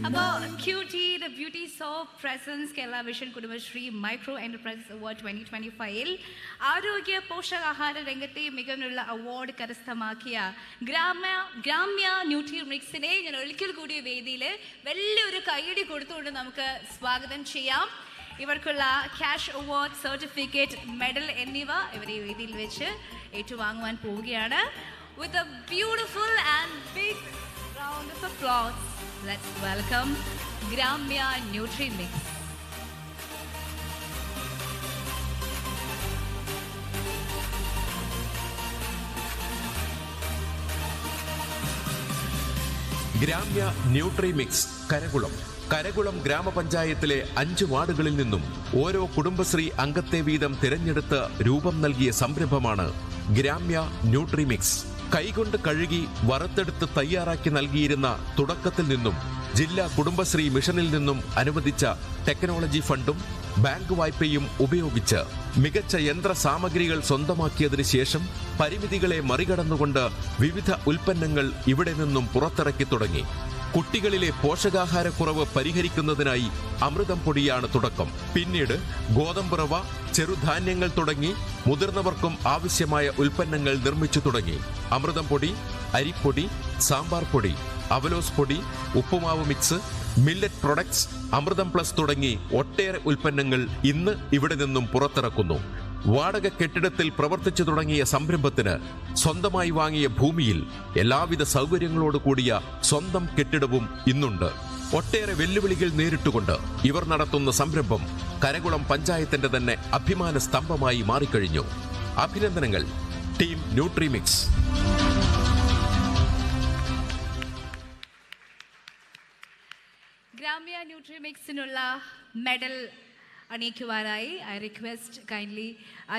About QT, the Beauty Soap Presence Kerala Vision Kudumbashree Micro Enterprises Award 2025 ആരോഗ്യ പോഷകാഹാര രംഗത്തെ മികവിനുള്ള award കരസ്ഥമാക്കിയ ഗ്രാമ്യ ന്യൂട്രിമിക്സിനെ ഞാൻ ഒരിക്കൽ കൂടി വേദിയിൽ വലിയൊരു കൈയടി കൊടുത്തുകൊണ്ട് നമുക്ക് സ്വാഗതം ചെയ്യാം. ഇവർക്കുള്ള ക്യാഷ് അവാർഡ്, സർട്ടിഫിക്കറ്റ്, മെഡൽ എന്നിവ ഇവരെ വേദിയിൽ വെച്ച് ഏറ്റുവാങ്ങുവാൻ പോവുകയാണ്. With a beautiful and big round of applause, let's welcome Gramya Nutrimix. ഗ്രാമ്യ ന്യൂട്രിമിക്സ് കരകുളം ഗ്രാമപഞ്ചായത്തിലെ 5 വാർഡുകളിൽ നിന്നും ഓരോ കുടുംബശ്രീ അംഗത്തെ വീതം തിരഞ്ഞെടുത്ത് രൂപം നൽകിയ സംരംഭമാണ് ഗ്രാമ്യ ന്യൂട്രിമിക്സ്. കൈകൊണ്ട് കഴുകി വറുത്തെടുത്ത് തയ്യാറാക്കി നൽകിയിരുന്ന തുടക്കത്തിൽ നിന്നും ജില്ലാ കുടുംബശ്രീ മിഷനിൽ നിന്നും അനുവദിച്ച ടെക്നോളജി ഫണ്ടും ബാങ്ക് വായ്പയും ഉപയോഗിച്ച് മികച്ച യന്ത്ര സാമഗ്രികൾ സ്വന്തമാക്കിയതിനു ശേഷം പരിമിതികളെ മറികടന്നുകൊണ്ട് വിവിധ ഉൽപ്പന്നങ്ങൾ ഇവിടെ നിന്നും പുറത്തിറക്കി തുടങ്ങി. കുട്ടികളിലെ പോഷകാഹാരക്കുറവ് പരിഹരിക്കുന്നതിനായി അമൃതം പൊടിയാണ് തുടക്കം. പിന്നീട് ഗോതമ്പ് റവ, ചെറുധാന്യങ്ങൾ തുടങ്ങി മുതിർന്നവർക്കും ആവശ്യമായ ഉൽപ്പന്നങ്ങൾ നിർമ്മിച്ചു തുടങ്ങി. അമൃതം പൊടി, അരിപ്പൊടി, സാമ്പാർ പൊടി, അവലോസ് പൊടി, ഉപ്പുമാവ് മിക്സ്, മില്ലറ്റ് പ്രൊഡക്ട്സ്, അമൃതം പ്ലസ് തുടങ്ങി ഒട്ടേറെ ഉൽപ്പന്നങ്ങൾ ഇന്ന് ഇവിടെ നിന്നും പുറത്തിറക്കുന്നു. വാടക കെട്ടിടത്തിൽ പ്രവർത്തിച്ചു തുടങ്ങിയ സംരംഭത്തിന് സ്വന്തമായി വാങ്ങിയ ഭൂമിയിൽ എല്ലാവിധ സൗകര്യങ്ങളോട് കൂടിയ സ്വന്തം കെട്ടിടവും ഇന്നുണ്ട്. ഒട്ടേറെ വെല്ലുവിളികൾ നേരിട്ടുകൊണ്ട് ഇവർ നടത്തുന്ന സംരംഭം കരകുളം പഞ്ചായത്തിന്റെ തന്നെ അഭിമാന സ്തംഭമായി മാറിക്കഴിഞ്ഞു. അഭിനന്ദനങ്ങൾ ടീം ന്യൂട്രിമിക്സ്. ഗ്രാമ്യ ന്യൂട്രിമിക്സിനുള്ള മെഡൽ അണിയിക്കുവാനായി I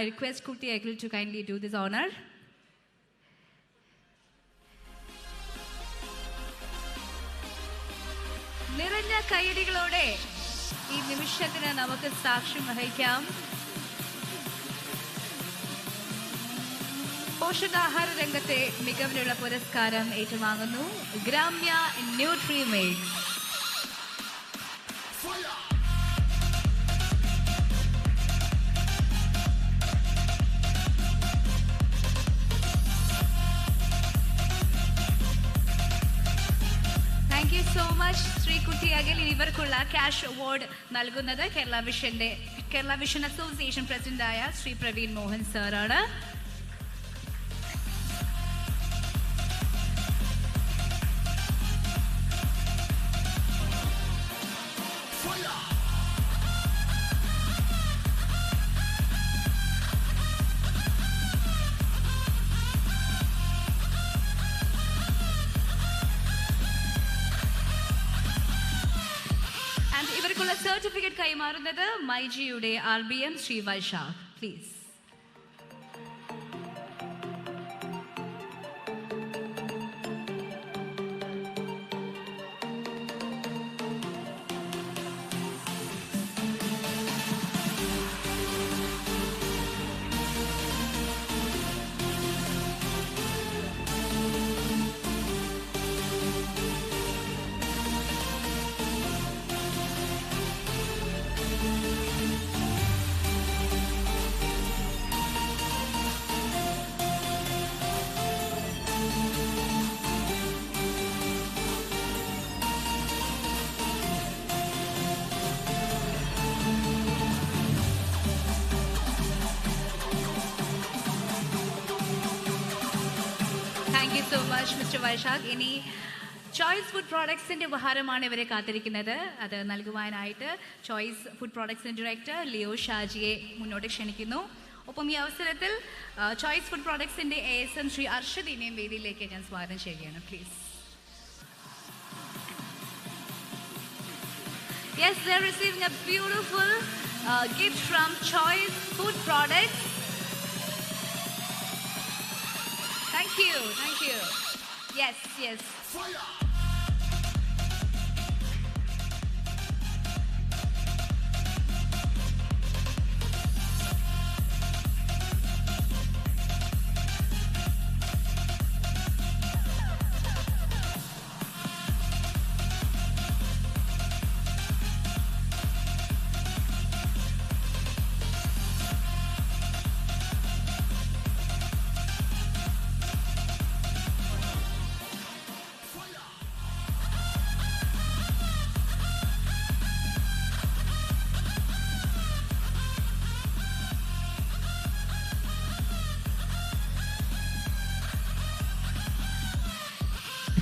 request Kurti Akhil to kindly do this honor. നിറഞ്ഞ കൈയടികളോടെ ഈ നിമിഷത്തിന് നമുക്ക് സാക്ഷ്യം വഹിക്കാം. പോഷകാഹാര രംഗത്തെ മികവിനുള്ള പുരസ്കാരം ഏറ്റുവാങ്ങുന്നു ഗ്രാമ്യ ന്യൂട്രിമിക്സ്. സോ മച്ച് ശ്രീ കുട്ടി അഖിൽ. ഇവർക്കുള്ള ക്യാഷ് അവാർഡ് നൽകുന്നത് കേരള വിഷൻ അസോസിയേഷൻ പ്രസിഡന്റായ ശ്രീ പ്രവീൺ മോഹൻ സാറാണ്. ഇവർക്കുള്ള സർട്ടിഫിക്കറ്റ് കൈമാറുന്നത് മൈജിയുടെ RBM Shri Vaishakh. Please. Thank you so much mister Vaishakh. ഇനി ചോയ്സ് ഫുഡ് പ്രോഡക്ട്സിൻ്റെ ഉപഹാരമാണ് ഇവരെ കാത്തിരിക്കുന്നത്. അത് നൽകുവാനായിട്ട് ചോയ്സ് ഫുഡ് പ്രോഡക്ട്സിൻ്റെ ഡയറക്ടർ ലിയോ ഷാജിയെ മുന്നോട്ട് ക്ഷണിക്കുന്നു. ഒപ്പം ഈ അവസരത്തിൽ ചോയ്സ് ഫുഡ് പ്രോഡക്ട്സിൻ്റെ ASM ശ്രീ അർഷദിനെയും വേദിയിലേക്ക് ഞാൻ സ്വാഗതം ചെയ്യുകയാണ്. Please. Yes, they're receiving a beautiful gift from Choice Food Products. Thank you. Yes. Fire!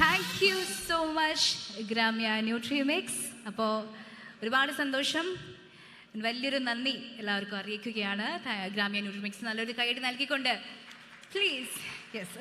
Thank you so much Gramya Nutrimix. അപ്പോൾ ഒരുപാട് സന്തോഷം, വലിയൊരു നന്ദി എല്ലാവർക്കും അറിയിക്കുകയാണ്. ഗ്രാമ്യ ന്യൂട്രിമിക്സ് നല്ലൊരു കൈയ്യടി നൽകിക്കൊണ്ട് പ്ലീസ്. യെസ്.